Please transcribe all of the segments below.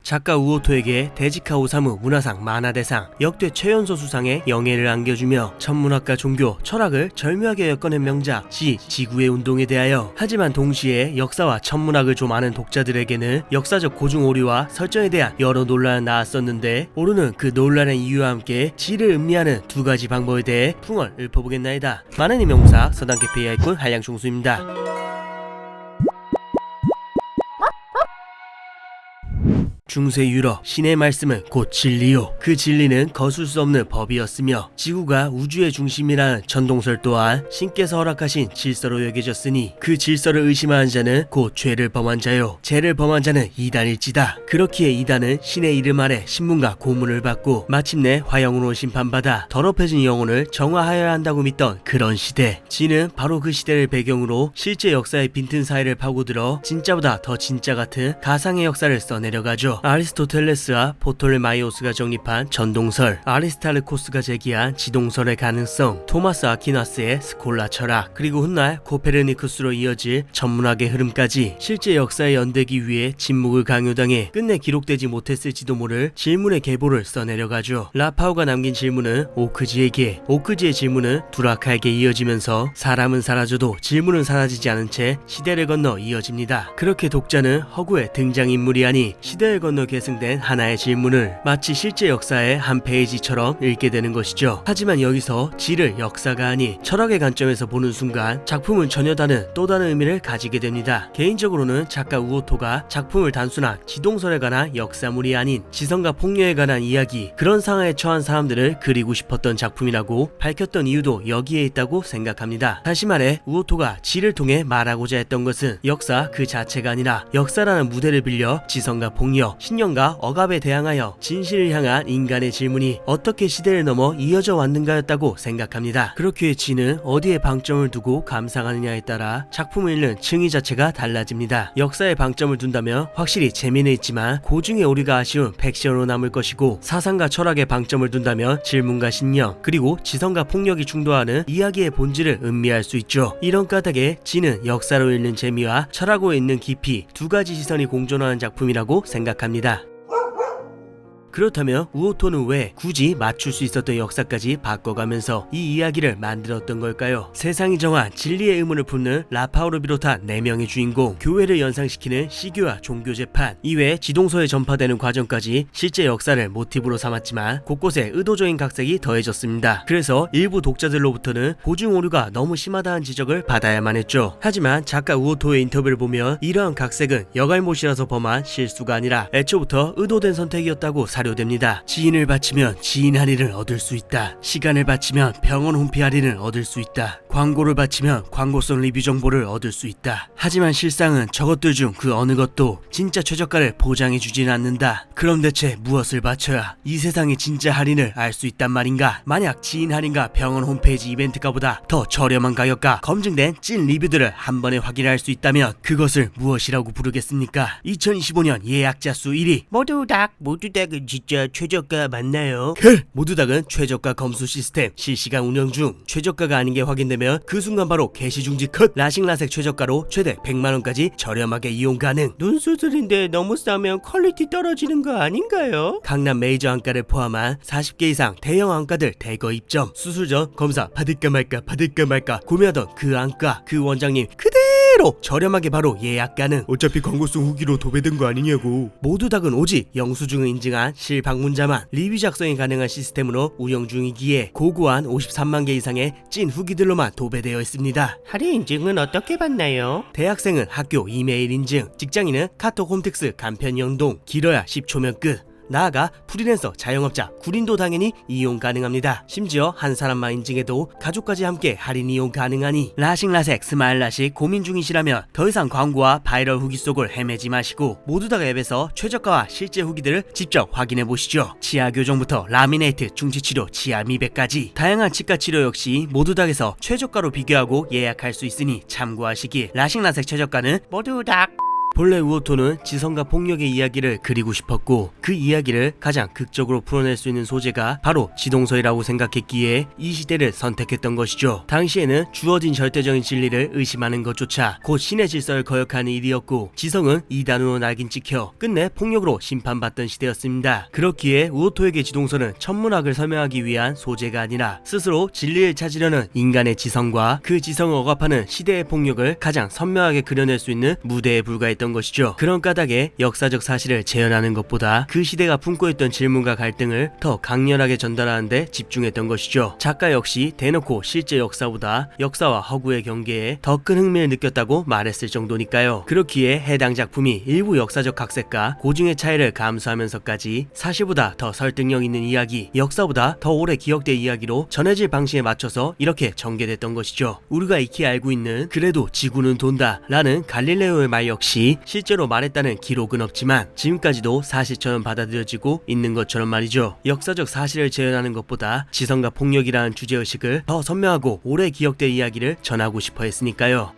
작가 우오토에게 데지카 오사무 문화상 만화대상, 역대 최연소 수상의 영예를 안겨주며 천문학과 종교, 철학을 절묘하게 엮어낸 명작 지구의 운동에 대하여. 하지만 동시에 역사와 천문학을 좀 아는 독자들에게는 역사적 고증 오류와 설정에 대한 여러 논란이 나왔었는데, 오늘은 그 논란의 이유와 함께 지를 음미하는 두 가지 방법에 대해 풍월 읊어보겠나이다. 많은 임용사 서당계 PI꾼 한량충수입니다. 중세 유럽 신의 말씀은 곧 진리요, 그 진리는 거슬 수 없는 법이었으며 지구가 우주의 중심이라는 전동설 또한 신께서 허락하신 질서로 여겨졌으니 그 질서를 의심하는 자는 곧 죄를 범한 자요, 죄를 범한 자는 이단일지다. 그렇기에 이단은 신의 이름 아래 신문과 고문을 받고 마침내 화영으로 심판받아 더럽혀진 영혼을 정화하여야 한다고 믿던 그런 시대. 지는 바로 그 시대를 배경으로 실제 역사의 빈틈 사이를 파고들어 진짜보다 더 진짜 같은 가상의 역사를 써내려가죠. 아리스토텔레스와 포톨레마이오스가 정립한 전동설, 아리스타르코스가 제기한 지동설의 가능성, 토마스 아퀴나스의 스콜라 철학, 그리고 훗날 코페르니쿠스로 이어질 천문학의 흐름까지 실제 역사에 연대기 위해 침묵을 강요당해 끝내 기록되지 못했을지도 모를 질문의 계보를 써내려가죠. 라파오가 남긴 질문은 오크지에게, 오크지의 질문은 두라카에게 이어지면서 사람은 사라져도 질문은 사라지지 않은 채 시대를 건너 이어집니다. 그렇게 독자는 허구의 등장인물이 아닌 시대를 건너 계승된 하나의 질문을 마치 실제 역사의 한 페이지처럼 읽게 되는 것이죠. 하지만 여기서 지를 역사가 아닌 철학의 관점에서 보는 순간 작품은 전혀 다른 또 다른 의미를 가지게 됩니다. 개인적으로는 작가 우오토가 작품을 단순한 지동설에 관한 역사물이 아닌 지성과 폭력에 관한 이야기, 그런 상황에 처한 사람들을 그리고 싶었던 작품이라고 밝혔던 이유도 여기에 있다고 생각합니다. 다시 말해 우오토가 지를 통해 말하고자 했던 것은 역사 그 자체가 아니라 역사라는 무대를 빌려 지성과 폭력, 신념과 억압에 대항하여 진실을 향한 인간의 질문이 어떻게 시대를 넘어 이어져 왔는가였다고 생각합니다. 그렇기에 지는 어디에 방점을 두고 감상하느냐에 따라 작품을 읽는 층위 자체가 달라집니다. 역사에 방점을 둔다면 확실히 재미는 있지만 고증의 오류가 아쉬운 팩션으로 남을 것이고, 사상과 철학에 방점을 둔다면 질문과 신념, 그리고 지성과 폭력이 충돌하는 이야기의 본질을 음미할 수 있죠. 이런 까닭에 지는 역사로 읽는 재미와 철학으로 읽는 깊이 두 가지 시선이 공존하는 작품이라고 생각합니다. 그렇다면 우오토는 왜 굳이 맞출 수 있었던 역사까지 바꿔가면서 이 이야기를 만들었던 걸까요? 세상이 정한 진리의 의문을 품는 라파오를 비롯한 4명의 주인공, 교회를 연상시키는 시교와 종교 재판 이외에 지동서에 전파되는 과정까지 실제 역사를 모티브로 삼았지만 곳곳에 의도적인 각색이 더해졌습니다. 그래서 일부 독자들로부터는 고증 오류가 너무 심하다는 지적을 받아야만 했죠. 하지만 작가 우오토의 인터뷰를 보면 이러한 각색은 여갈못이라서 범한 실수가 아니라 애초부터 의도된 선택이었다고 사료됩니다. 지인을 바치면 지인 할인을 얻을 수 있다. 시간을 바치면 병원 홈피 할인을 얻을 수 있다. 광고를 바치면 광고성 리뷰 정보를 얻을 수 있다. 하지만 실상은 저것들 중 그 어느 것도 진짜 최저가를 보장해주지는 않는다. 그럼 대체 무엇을 바쳐야 이 세상의 진짜 할인을 알 수 있단 말인가? 만약 지인 할인과 병원 홈페이지 이벤트가보다 더 저렴한 가격과 검증된 찐 리뷰들을 한 번에 확인할 수 있다면 그것을 무엇이라고 부르겠습니까? 2025년 예약자 수 1위 모두닥은 진짜 최저가 맞나요? 모두닥은 최저가 검수 시스템 실시간 운영 중. 최저가가 아닌 게 확인되면 그 순간 바로 게시 중지 컷. 라식라색 최저가로 최대 100만원까지 저렴하게 이용 가능. 눈수술인데 너무 싸면 퀄리티 떨어지는 거 아닌가요? 강남 메이저 안과를 포함한 40개 이상 대형 안과들 대거 입점. 수술 전 검사 받을까 말까 고민하던 그 안과, 그 원장님 그대로 저렴하게 바로 예약 가능. 어차피 광고성 후기로 도배된 거 아니냐고. 모두닥은 오직 영수증을 인증한 실방문자만 리뷰 작성이 가능한 시스템으로 운영 중이기에 고고한 53만 개 이상의 찐 후기들로만 도배되어 있습니다. 할인 인증은 어떻게 받나요? 대학생은 학교 이메일 인증, 직장인은 카톡 홈택스 간편 연동, 길어야 10초면 끝. 나아가 프리랜서, 자영업자, 구린도 당연히 이용 가능합니다. 심지어 한 사람만 인증해도 가족까지 함께 할인 이용 가능하니 라식라색 스마일라식 고민 중이시라면 더 이상 광고와 바이럴 후기 속을 헤매지 마시고 모두다가 앱에서 최저가와 실제 후기들을 직접 확인해 보시죠. 치아 교정부터 라미네이트, 중치치료, 치아 미백까지 다양한 치과 치료 역시 모두닥에서 최저가로 비교하고 예약할 수 있으니 참고하시길. 라식라색 최저가는 모두닥 본래 우오토는 지성과 폭력의 이야기를 그리고 싶었고 그 이야기를 가장 극적으로 풀어낼 수 있는 소재가 바로 지동설이라고 생각했기에 이 시대를 선택했던 것이죠. 당시에는 주어진 절대적인 진리를 의심하는 것조차 곧 신의 질서를 거역하는 일이었고 지성은 이단으로 낙인 찍혀 끝내 폭력으로 심판받던 시대였습니다. 그렇기에 우오토에게 지동설은 천문학을 설명하기 위한 소재가 아니라 스스로 진리를 찾으려는 인간의 지성과 그 지성을 억압하는 시대의 폭력을 가장 선명하게 그려낼 수 있는 무대에 불과했던 것이죠. 그런 까닭에 역사적 사실을 재현하는 것보다 그 시대가 품고 있던 질문과 갈등을 더 강렬하게 전달하는 데 집중했던 것이죠. 작가 역시 대놓고 실제 역사보다 역사와 허구의 경계에 더 큰 흥미를 느꼈다고 말했을 정도니까요. 그렇기에 해당 작품이 일부 역사적 각색과 고증의 차이를 감수하면서까지 사실보다 더 설득력 있는 이야기, 역사보다 더 오래 기억될 이야기로 전해질 방식에 맞춰서 이렇게 전개됐던 것이죠. 우리가 익히 알고 있는 그래도 지구는 돈다 라는 갈릴레오의 말 역시 실제로 말했다는 기록은 없지만 지금까지도 사실처럼 받아들여지고 있는 것처럼 말이죠. 역사적 사실을 재현하는 것보다 지성과 폭력이라는 주제의식을 더 선명하고 오래 기억될 이야기를 전하고 싶어 했으니까요.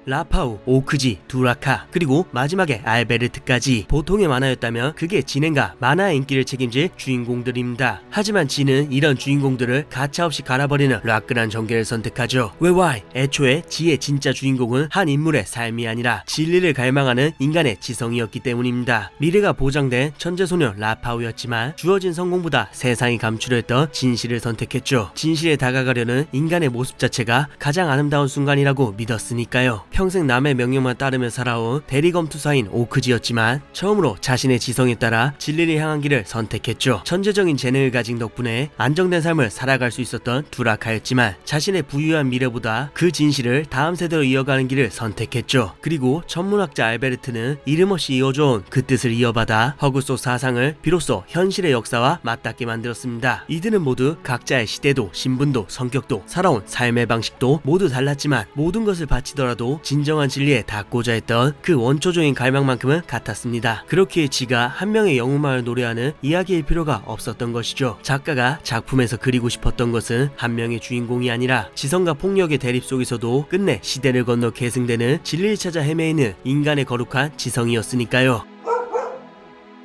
라파우, 오크지, 두라카, 그리고 마지막에 알베르트까지 보통의 만화였다면 그게 진행과 만화의 인기를 책임질 주인공들입니다. 하지만 지는 이런 주인공들을 가차없이 갈아버리는 라끈한 전개를 선택하죠. 왜 애초에 지의 진짜 주인공은 한 인물의 삶이 아니라 진리를 갈망하는 인간의 지성이었기 때문입니다. 미래가 보장된 천재소녀 라파우였지만 주어진 성공보다 세상이 감추려했던 진실을 선택했죠. 진실에 다가가려는 인간의 모습 자체가 가장 아름다운 순간이라고 믿었으니까요. 평생 남의 명령만 따르며 살아온 대리검투사인 오크지였지만 처음으로 자신의 지성에 따라 진리를 향한 길을 선택했죠. 천재적인 재능을 가진 덕분에 안정된 삶을 살아갈 수 있었던 두라카였지만 자신의 부유한 미래보다 그 진실을 다음 세대로 이어가는 길을 선택했죠. 그리고 천문학자 알베르트는 이름없이 이어져온 그 뜻을 이어받아 허구 속 사상을 비로소 현실의 역사와 맞닿게 만들었습니다. 이들은 모두 각자의 시대도 신분도 성격도 살아온 삶의 방식도 모두 달랐지만 모든 것을 바치더라도 진정한 진리에 닿고자 했던 그 원초적인 갈망만큼은 같았습니다. 그렇기에 지가 한 명의 영웅만을 노래하는 이야기일 필요가 없었던 것이죠. 작가가 작품에서 그리고 싶었던 것은 한 명의 주인공이 아니라 지성과 폭력의 대립 속에서도 끝내 시대를 건너 계승되는 진리를 찾아 헤매이는 인간의 거룩한 지성이었으니까요.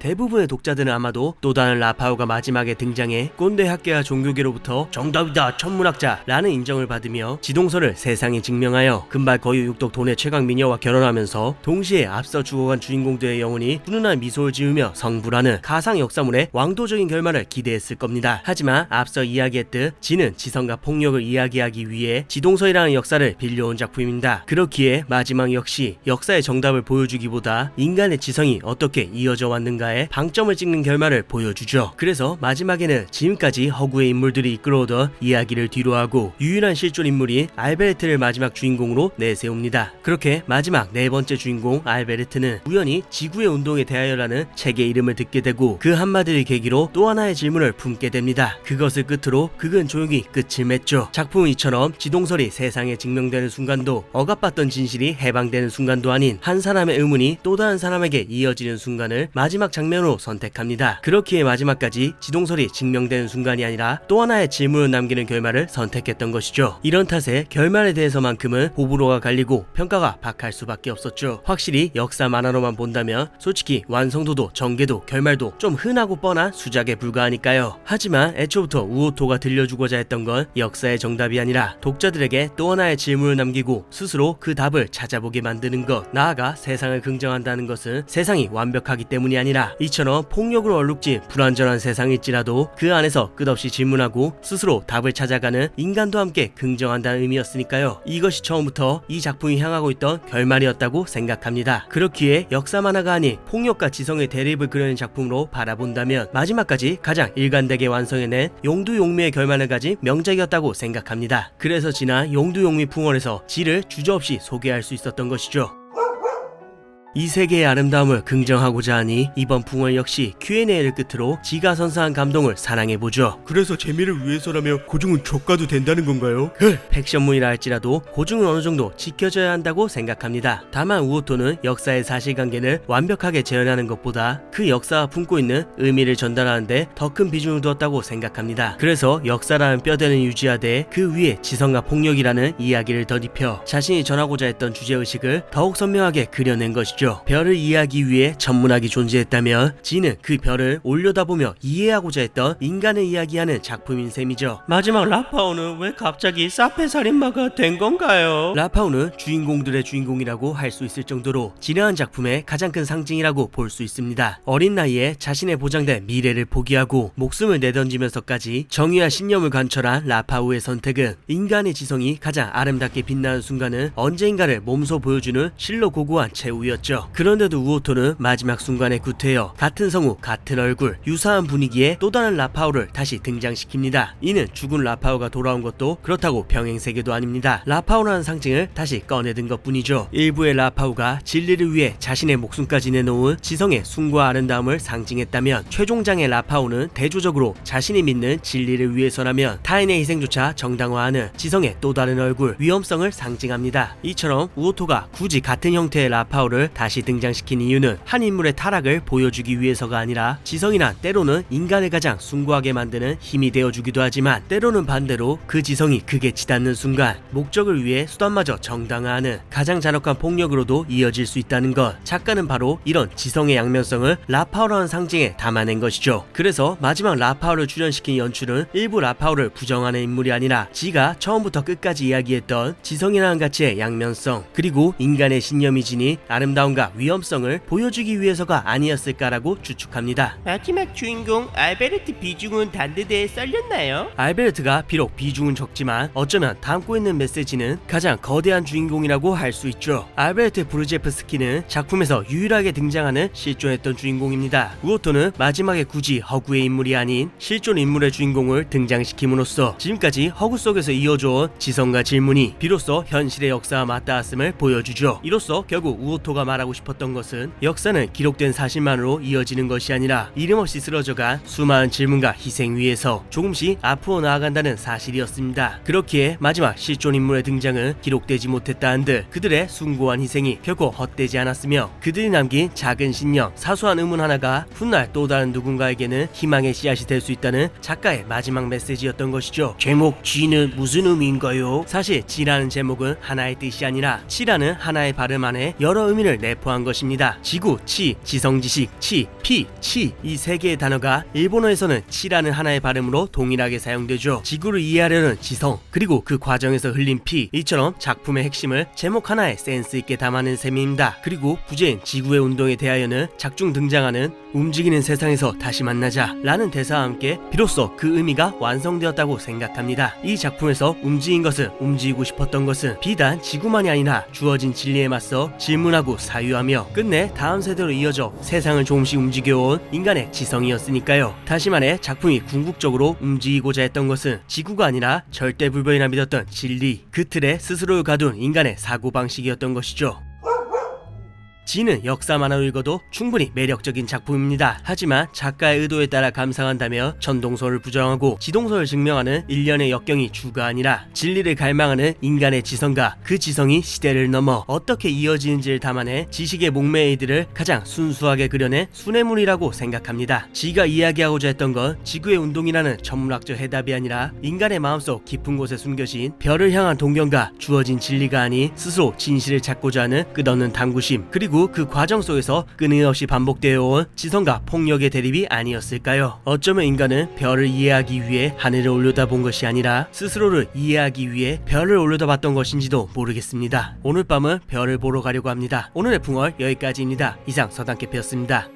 대부분의 독자들은 아마도 또 다른 라파우가 마지막에 등장해 꼰대 학계와 종교계로부터 정답이다 천문학자 라는 인정을 받으며 지동설을 세상에 증명하여 금발 거유육독 돈의 최강 미녀와 결혼하면서 동시에 앞서 죽어간 주인공들의 영혼이 훈훈한 미소를 지으며 성불하는 가상 역사물의 왕도적인 결말을 기대했을 겁니다. 하지만 앞서 이야기했듯 지는 지성과 폭력을 이야기하기 위해 지동설이라는 역사를 빌려온 작품입니다. 그렇기에 마지막 역시 역사의 정답을 보여주기보다 인간의 지성이 어떻게 이어져 왔는가에 방점을 찍는 결말을 보여주죠. 그래서 마지막에는 지금까지 허구의 인물들이 이끌어오던 이야기를 뒤로하고 유일한 실존 인물인 알베르트를 마지막 주인공으로 내세웁니다. 그렇게 마지막 네 번째 주인공 알베르트는 우연히 지구의 운동에 대하여라는 책의 이름을 듣게 되고 그 한마디를 계기로 또 하나의 질문을 품게 됩니다. 그것을 끝으로 극은 조용히 끝을 맺죠. 작품은 이처럼 지동설이 세상에 증명되는 순간도 억압받던 진실이 해방되는 순간도 아닌 한 사람의 의문이 또 다른 사람에게 이어지는 순간을 마지막 장면으로 선택합니다. 그렇기에 마지막까지 지동설이 증명되는 순간이 아니라 또 하나의 질문을 남기는 결말을 선택했던 것이죠. 이런 탓에 결말에 대해서만큼은 호불호가 갈리고 평가가 박할 수밖에 없었죠. 확실히 역사 만화로만 본다면 솔직히 완성도도 전개도 결말도 좀 흔하고 뻔한 수작에 불과하니까요. 하지만 애초부터 우오토가 들려주고자 했던 건 역사의 정답이 아니라 독자들에게 또 하나의 질문을 남기고 스스로 그 답을 찾아보게 만드는 것, 나아가 세상을 긍정한다는 것은 세상이 완벽하기 때문이 아니라 이처럼 폭력으로 얼룩진 불완전한 세상일지라도 그 안에서 끝없이 질문하고 스스로 답을 찾아가는 인간도 함께 긍정한다는 의미였으니까요. 이것이 처음부터 이 작품이 향하고 있던 결말이었다고 생각합니다. 그렇기에 역사 만화가 아닌 폭력과 지성의 대립을 그려낸 작품으로 바라본다면 마지막까지 가장 일관되게 완성해낸 용두용미의 결말을 가진 명작이었다고 생각합니다. 그래서 지난 용두용미 풍월에서 지를 주저없이 소개할 수 있었던 것이죠. 이 세계의 아름다움을 긍정하고자 하니 이번 붕어 역시 Q&A를 끝으로 지가 선사한 감동을 사랑해보죠. 그래서 재미를 위해서라면 고중은 족가도 된다는 건가요? 팩션문이라 할지라도 고증은 어느 정도 지켜져야 한다고 생각합니다. 다만 우오토는 역사의 사실관계를 완벽하게 재현하는 것보다 그 역사와 품고 있는 의미를 전달하는데 더 큰 비중을 두었다고 생각합니다. 그래서 역사라는 뼈대는 유지하되 그 위에 지성과 폭력이라는 이야기를 덧입혀 자신이 전하고자 했던 주제의식을 더욱 선명하게 그려낸 것이죠. 별을 이해하기 위해 천문학이 존재했다면 지는 그 별을 올려다보며 이해하고자 했던 인간을 이야기하는 작품인 셈이죠. 마지막 라파오는 왜 갑자기 사페살인마가 된 건가요? 라파오는 주인공들의 주인공이라고 할 수 있을 정도로 지나한 작품의 가장 큰 상징이라고 볼 수 있습니다. 어린 나이에 자신의 보장된 미래를 포기하고 목숨을 내던지면서까지 정의와 신념을 관철한 라파오의 선택은 인간의 지성이 가장 아름답게 빛나는 순간은 언제인가를 몸소 보여주는 실로 고고한 최후였죠. 그런데도 우오토는 마지막 순간에 구태여 같은 성우 같은 얼굴 유사한 분위기에 또 다른 라파오를 다시 등장시킵니다. 이는 죽은 라파오가 돌아온 것도 그렇다고 병행세계도 아닙니다. 라파오라는 상징을 다시 꺼내든 것뿐이죠. 일부의 라파오가 진리를 위해 자신의 목숨까지 내놓은 지성의 숭고와 아름다움을 상징했다면 최종장의 라파오는 대조적으로 자신이 믿는 진리를 위해서라면 타인의 희생조차 정당화하는 지성의 또 다른 얼굴 위험성을 상징합니다. 이처럼 우오토가 굳이 같은 형태의 라파오를 다시 등장시킨 이유는 한 인물의 타락을 보여주기 위해서가 아니라 지성이란 때로는 인간을 가장 숭고하게 만드는 힘이 되어주기도 하지만 때로는 반대로 그 지성이 극에 치닫는 순간 목적을 위해 수단마저 정당화하는 가장 잔혹한 폭력으로도 이어질 수 있다는 것. 작가는 바로 이런 지성의 양면성을 라파오라는 상징에 담아낸 것이죠. 그래서 마지막 라파오를 출연시킨 연출은 일부 라파오를 부정하는 인물이 아니라 지가 처음부터 끝까지 이야기했던 지성이라는 가치의 양면성 그리고 인간의 신념이 지닌 아름다움과 위험성을 보여주기 위해서가 아니었을까라고 추측합니다. 마지막 주인공 알베르트 비중은 단대대에 썰렸나요? 알베르트가 비록 비중은 적지만 어쩌면 담고 있는 메시지는 가장 거대한 주인공이라고 할 수 있죠. 알베르트 브르제프스키는 작품에서 유일하게 등장하는 실존했던 주인공입니다. 우오토는 마지막에 굳이 허구의 인물이 아닌 실존 인물의 주인공을 등장시킴으로써 지금까지 허구 속에서 이어져온 지성과 질문이 비로소 현실의 역사와 맞닿았음을 보여주죠. 이로써 결국 우오토가 말하고 싶었던 것은 역사는 기록된 사실만으로 이어지는 것이 아니라 이름없이 쓰러져간 수많은 질문과 희생 위에서 조금씩 앞으로 나아간다는 사실이었습니다. 그렇기에 마지막 실존 인물의 등장은 기록되지 못했다 한들 그들의 숭고한 희생이 결코 헛되지 않았으며 그들이 남긴 작은 신념, 사소한 의문 하나가 훗날 또 다른 누군가에게는 희망의 씨앗이 될 수 있다는 작가의 마지막 메시지였던 것이죠. 제목 G는 무슨 의미인가요? 사실 G라는 제목은 하나의 뜻이 아니라 치라는 하나의 발음 안에 여러 의미를 내포한 것입니다. 지구, 치, 지성지식, 치, 피, 치 이 세 개의 단어가 일본어에서는 치라는 하나의 발음으로 동일하게 사용되죠. 지구를 이해하려는 지성 그리고 그 과정에서 흘린 피 이처럼 작품의 핵심을 제목 하나에 센스 있게 담아낸 셈입니다. 그리고 부재인 지구의 운동에 대하여는 작중 등장하는 움직이는 세상에서 다시 만나자 라는 대사와 함께 비로소 그 의미가 완성되었다고 생각합니다. 이 작품에서 움직인 것은 움직이고 싶었던 것은 비단 지구만이 아니라 주어진 진리에 맞서 질문하고 사유하며 끝내 다음 세대로 이어져 세상을 조금씩 움직여온 인간의 지성이었으니까요. 다시 말해 작품이 궁극적으로 움직이고자 했던 것은 지구가 아니라 절대불변이라 믿었던 진리 그 틀에 스스로를 가둔 인간의 사고방식이었던 것이죠. 지는 역사 만화로 읽어도 충분히 매력적인 작품입니다. 하지만 작가의 의도에 따라 감상한다면 천동설을 부정하고 지동설을 증명하는 일련의 역경이 주가 아니라 진리를 갈망하는 인간의 지성과 그 지성이 시대를 넘어 어떻게 이어지는지를 담아내 지식의 목매의 이들을 가장 순수하게 그려낸 순애물이라고 생각합니다. 지가 이야기하고자 했던 건 지구의 운동이라는 천문학적 해답이 아니라 인간의 마음속 깊은 곳에 숨겨진 별을 향한 동경과 주어진 진리가 아닌 스스로 진실을 찾고자 하는 끝없는 탐구심 그리고 그 과정 속에서 끊임없이 반복되어 온 지성과 폭력의 대립이 아니었을까요? 어쩌면 인간은 별을 이해하기 위해 하늘을 올려다본 것이 아니라 스스로를 이해하기 위해 별을 올려다봤던 것인지도 모르겠습니다. 오늘 밤은 별을 보러 가려고 합니다. 오늘의 붕얼 여기까지입니다. 이상 서당캐피였습니다.